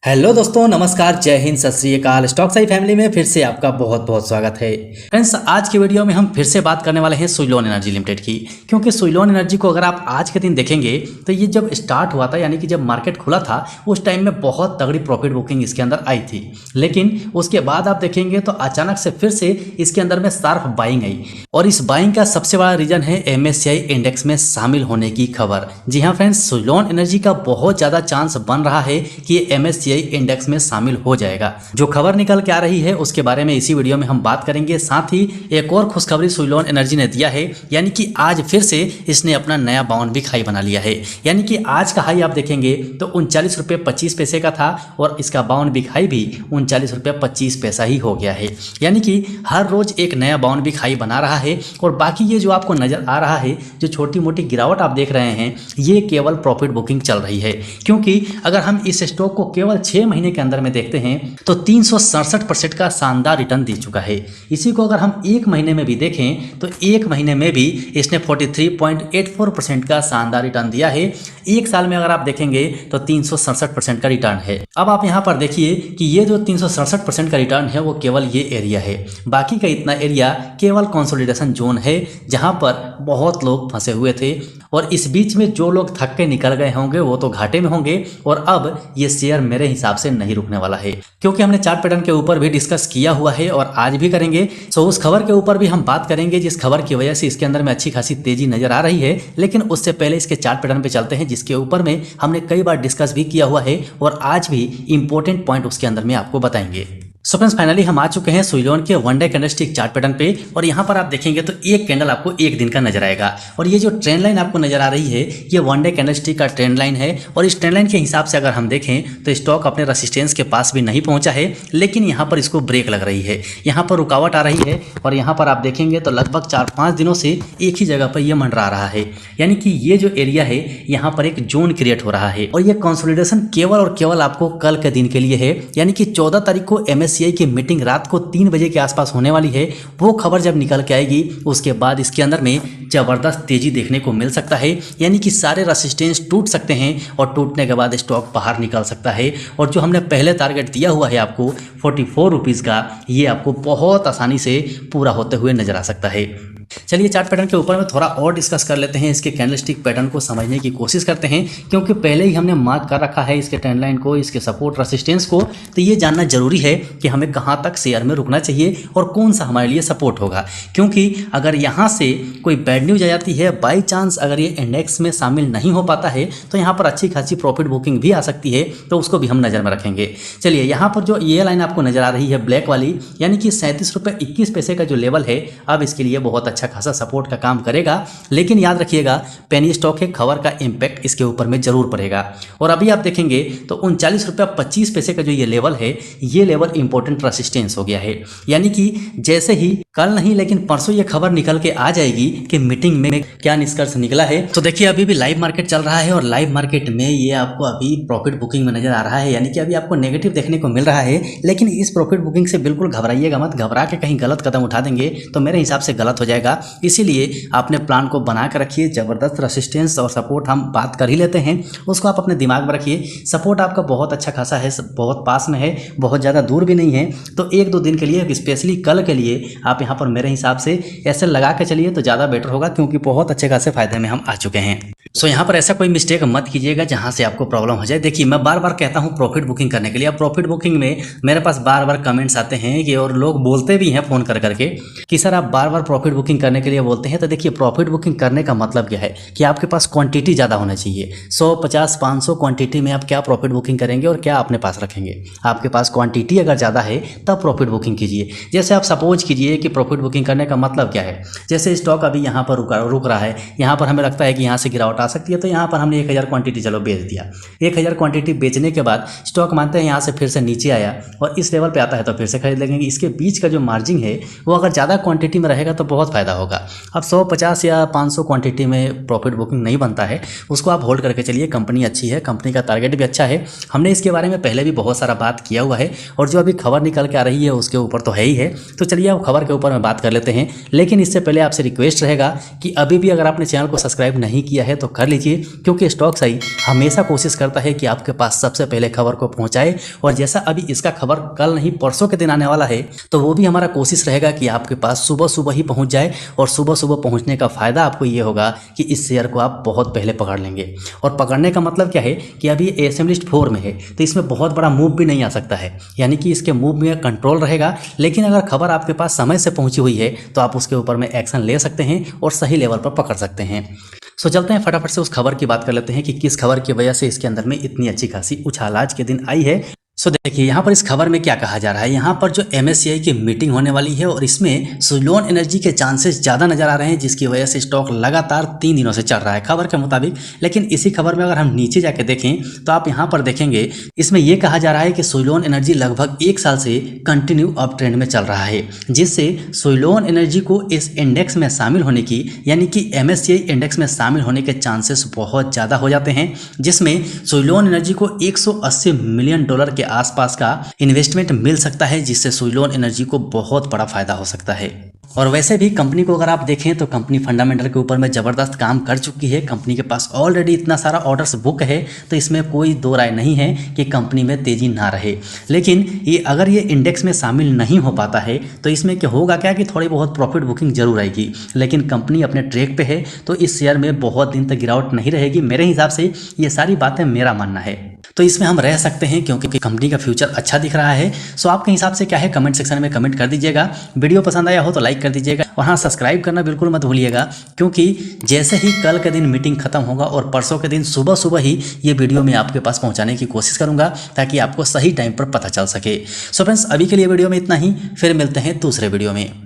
Hello दोस्तों, नमस्कार, जय हिंद, सत श्री अकाल। स्टॉक साई फैमिली में फिर से आपका बहुत बहुत स्वागत है। फ्रेंड्स, आज के वीडियो में हम फिर से बात करने वाले हैं सुइलोन एनर्जी लिमिटेड की, क्योंकि सुइलोन एनर्जी को अगर आप आज के दिन देखेंगे तो ये जब स्टार्ट हुआ था, यानी कि जब मार्केट खुला था उस टाइम में बहुत तगड़ी प्रॉफिट बुकिंग इसके अंदर आई थी। लेकिन उसके बाद आप देखेंगे तो अचानक से फिर से इसके अंदर में शार्प बाइंग आई, और इस बाइंग का सबसे बड़ा रीजन है MSCI इंडेक्स में शामिल होने की खबर। जी हाँ फ्रेंड्स, सुइलोन एनर्जी का बहुत ज़्यादा चांस बन रहा है कि ये MSCI इंडेक्स में शामिल हो जाएगा। जो खबर निकल के आ रही है उसके बारे में इसी वीडियो में हम बात करेंगे। साथ ही एक और खुशखबरी सुइलोन एनर्जी ने दिया है, यानी कि आज फिर से इसने अपना नया बाउंड भी हाई बना लिया है। यानी कि आज का हाई आप देखेंगे तो 39 रुपये 25 पैसे का था, और इसका बाउंड बिग हाई भी 39 रुपये 25 पैसा ही हो गया है। यानी कि हर रोज एक नया बाउंड बिग हाई बना रहा है। और बाकी ये जो आपको नजर आ रहा है, जो छोटी मोटी गिरावट आप देख रहे हैं, ये केवल प्रॉफिट बुकिंग चल रही है। क्योंकि अगर हम इस स्टॉक को केवल 6 महीने के अंदर में देखते हैं तो 367% का शानदार रिटर्न दे चुका है। इसी को अगर हम एक महीने में भी देखें तो एक महीने में भी इसने 43.84% का शानदार रिटर्न दिया है। एक साल में अगर आप देखेंगे तो 367% का रिटर्न है। अब आप यहां पर देखिए कि ये जो 367% का रिटर्न है वो केवल ये एरिया है। बाकी का इतना एरिया केवल कंसोलिडेशन जोन है, जहां पर बहुत लोग फंसे हुए थे, और इस बीच में जो लोग थक के निकल गए होंगे वो तो घाटे में होंगे। और अब ये शेयर मेरे हिसाब से नहीं रुकने वाला है, क्योंकि हमने चार्ट पैटर्न के ऊपर भी डिस्कस किया हुआ है और आज भी करेंगे। सो उस खबर के ऊपर भी हम बात करेंगे, जिस खबर की वजह से इसके अंदर में अच्छी खासी तेजी नजर आ रही है। लेकिन उससे पहले इसके चार्ट पैटर्न पे चलते हैं, जिसके ऊपर में हमने कई बार डिस्कस भी किया हुआ है, और आज भी इंपॉर्टेंट पॉइंट उसके अंदर में आपको बताएंगे। सो फ्रेंड्स, फाइनली हम आ चुके हैं सुइलोन के one day candlestick chart pattern पे, और यहाँ पर आप देखेंगे तो एक कैंडल आपको एक दिन का नजर आएगा। और ये जो ट्रेंड लाइन आपको नजर आ रही है, ये वन डे कैंडलस्टिक का ट्रेंड लाइन है। और इस ट्रेंड लाइन के हिसाब से अगर हम देखें तो स्टॉक अपने रेसिस्टेंस के पास भी नहीं पहुंचा है, लेकिन यहाँ पर इसको ब्रेक लग रही है, यहाँ पर रुकावट आ रही है। और यहाँ पर आप देखेंगे तो लगभग 4-5 दिनों से एक ही जगह पर यह मंडरा रहा है। यानी कि ये जो एरिया है, यहाँ पर एक जोन क्रिएट हो रहा है, और ये कंसोलिडेशन केवल और केवल आपको कल के दिन के लिए है। यानी कि 14 तारीख को MSCI की मीटिंग रात को 3 बजे के आसपास होने वाली है। वो खबर जब निकल के आएगी उसके बाद इसके अंदर में जबरदस्त तेजी देखने को मिल सकता है। यानी कि सारे रेसिस्टेंस टूट सकते हैं, और टूटने के बाद स्टॉक बाहर निकल सकता है। और जो हमने पहले टारगेट दिया हुआ है आपको 44 रुपीज़ का, ये आपको बहुत आसानी से पूरा होते हुए नजर आ सकता है। चलिए चार्ट पैटर्न के ऊपर में थोड़ा और डिस्कस कर लेते हैं, इसके कैंडलस्टिक पैटर्न को समझने की कोशिश करते हैं, क्योंकि पहले ही हमने मार्क कर रखा है इसके ट्रेंड लाइन को, इसके सपोर्ट रेसिस्टेंस को। तो ये जानना जरूरी है कि हमें कहां तक शेयर में रुकना चाहिए और कौन सा हमारे लिए सपोर्ट होगा। क्योंकि अगर यहां से कोई बैड न्यूज आ जाती है, बाई चांस अगर ये इंडेक्स में शामिल नहीं हो पाता है, तो यहाँ पर अच्छी खासी प्रॉफिट बुकिंग भी आ सकती है, तो उसको भी हम नजर में रखेंगे। चलिए, यहाँ पर जो ये लाइन आपको नजर आ रही है ब्लैक वाली, यानी कि 37 रुपये 21 पैसे का जो लेवल है, अब इसके लिए बहुत अच्छा खासा सपोर्ट का काम करेगा। लेकिन याद रखिएगा, पेनी स्टॉक है, खबर का इंपैक्ट इसके ऊपर में जरूर पड़ेगा। और अभी आप देखेंगे तो 39 रुपये 25 पैसे का जो ये लेवल है, ये लेवल इंपॉर्टेंट रेसिस्टेंस हो गया है। यानी कि जैसे ही कल नहीं लेकिन परसों ये खबर निकल के आ जाएगी कि मीटिंग में क्या निष्कर्ष निकला है, तो देखिए अभी भी लाइव मार्केट चल रहा है, और लाइव मार्केट में ये आपको अभी प्रॉफिट बुकिंग में नजर आ रहा है। यानी कि अभी आपको नेगेटिव देखने को मिल रहा है, लेकिन इस प्रॉफिट बुकिंग से बिल्कुल घबराइएगा मत। घबरा के कहीं गलत कदम उठा देंगे तो मेरे हिसाब से गलत हो जाएगा। इसीलिए आपने प्लान को बना कर रखिए। जबरदस्त रेसिस्टेंस और सपोर्ट हम बात कर ही लेते हैं, उसको आप अपने दिमाग में रखिए। सपोर्ट आपका बहुत अच्छा खासा है, बहुत पास में है, बहुत ज़्यादा दूर भी नहीं है। तो 1-2 दिन के लिए, स्पेशली कल के लिए, आप यहाँ पर मेरे हिसाब से ऐसे लगा के चलिए तो ज़्यादा बेटर होगा, क्योंकि बहुत अच्छे खासे फायदे में हम आ चुके हैं। सो यहाँ पर ऐसा कोई मिस्टेक मत कीजिएगा जहाँ से आपको प्रॉब्लम हो जाए। देखिए, मैं बार बार कहता हूँ प्रॉफिट बुकिंग करने के लिए। अब प्रॉफिट बुकिंग में मेरे पास बार बार कमेंट्स आते हैं कि, और लोग बोलते भी हैं फ़ोन कर करके कि सर आप बार बार प्रॉफिट बुकिंग करने के लिए बोलते हैं। तो देखिए, प्रॉफिट बुकिंग करने का मतलब क्या है कि आपके पास क्वांटिटी ज़्यादा होना चाहिए। 100, 50, 500 क्वांटिटी में आप क्या प्रॉफिट बुकिंग करेंगे और क्या अपने पास रखेंगे। आपके पास क्वांटिटी अगर ज़्यादा है तब प्रॉफिट बुकिंग कीजिए। जैसे आप सपोज कीजिए कि प्रॉफिट बुकिंग करने का मतलब क्या है, जैसे स्टॉक अभी यहाँ पर रुक रहा है, यहाँ पर हमें लगता है कि यहाँ से गिरावट आ सकती है, तो यहाँ पर हमने 1000 क्वांटिटी चलो बेच दिया। 1000 क्वांटिटी बेचने के बाद स्टॉक मानते हैं यहाँ से फिर से नीचे आया और इस लेवल पे आता है तो फिर से खरीद लेंगे। इसके बीच का जो मार्जिन है वो अगर ज़्यादा क्वांटिटी में रहेगा तो बहुत फायदा फ़ायदा होगा। अब 150 या 500 क्वांटिटी में प्रॉफिट बुकिंग नहीं बनता है, उसको आप होल्ड करके चलिए। कंपनी अच्छी है, कंपनी का टारगेट भी अच्छा है, हमने इसके बारे में पहले भी बहुत सारा बात किया हुआ है और जो अभी खबर निकल के आ रही है उसके ऊपर तो है ही है। तो चलिए अब खबर के ऊपर में बात कर लेते हैं, लेकिन इससे पहले आपसे रिक्वेस्ट रहेगा कि अभी भी अगर आपने चैनल को सब्सक्राइब नहीं किया है तो कर लीजिए, क्योंकि स्टॉक सही हमेशा कोशिश करता है कि आपके पास सबसे पहले खबर को पहुंचाए। और जैसा अभी इसका खबर कल नहीं परसों के दिन आने वाला है, तो वो भी हमारा कोशिश रहेगा कि आपके पास सुबह सुबह ही पहुंच जाए। और सुबह सुबह पहुंचने का फ़ायदा आपको ये होगा कि इस शेयर को आप बहुत पहले पकड़ लेंगे। और पकड़ने का मतलब क्या है कि अभी ASM लिस्ट 4 में है, तो इसमें बहुत बड़ा मूव भी नहीं आ सकता है, यानी कि इसके मूव में कंट्रोल रहेगा। लेकिन अगर खबर आपके पास समय से पहुंची हुई है तो आप उसके ऊपर में एक्शन ले सकते हैं और सही लेवल पर पकड़ सकते हैं। सो चलते हैं फटाफट से उस खबर की बात कर लेते हैं कि किस खबर की वजह से इसके अंदर में इतनी अच्छी खासी उछाल आज के दिन आई है। सो देखिए यहाँ पर इस खबर में क्या कहा जा रहा है। यहाँ पर जो MSCI की मीटिंग होने वाली है और इसमें सुज़लोन एनर्जी के चांसेस ज़्यादा नजर आ रहे हैं, जिसकी वजह से स्टॉक लगातार 3 दिनों से चल रहा है खबर के मुताबिक। लेकिन इसी खबर में अगर हम नीचे जाके देखें तो आप यहाँ पर देखेंगे इसमें यह कहा जा रहा है कि सुज़लोन एनर्जी लगभग 1 साल से कंटिन्यू अप ट्रेंड में चल रहा है, जिससे सुज़लोन एनर्जी को इस इंडेक्स में शामिल होने की, यानी कि MSCI इंडेक्स में शामिल होने के चांसेस बहुत ज़्यादा हो जाते हैं, जिसमें सुज़लोन एनर्जी को $180 मिलियन के आसपास का इन्वेस्टमेंट मिल सकता है, जिससे सुज़लोन एनर्जी को बहुत बड़ा फायदा हो सकता है। और वैसे भी कंपनी को अगर आप देखें तो कंपनी फंडामेंटल के ऊपर में ज़बरदस्त काम कर चुकी है। कंपनी के पास ऑलरेडी इतना सारा ऑर्डर्स बुक है, तो इसमें कोई दो राय नहीं है कि कंपनी में तेज़ी ना रहे। लेकिन ये अगर ये इंडेक्स में शामिल नहीं हो पाता है तो इसमें क्या होगा, क्या कि थोड़ी बहुत प्रॉफिट बुकिंग जरूर आएगी, लेकिन कंपनी अपने ट्रैक पे है तो इस शेयर में बहुत दिन तक गिरावट नहीं रहेगी। मेरे हिसाब से ये सारी बातें मेरा मानना है, तो इसमें हम रह सकते हैं क्योंकि कंपनी का फ्यूचर अच्छा दिख रहा है। सो आपके हिसाब से क्या है, कमेंट सेक्शन में कमेंट कर दीजिएगा। वीडियो पसंद आया हो तो लाइक कर दीजिएगा और हाँ, सब्सक्राइब करना बिल्कुल मत भूलिएगा, क्योंकि जैसे ही कल के दिन मीटिंग खत्म होगा और परसों के दिन सुबह सुबह ही ये वीडियो मैं आपके पास पहुंचाने की कोशिश करूंगा, ताकि आपको सही टाइम पर पता चल सके। सो फ्रेंड्स, अभी के लिए वीडियो में इतना ही, फिर मिलते हैं दूसरे वीडियो में।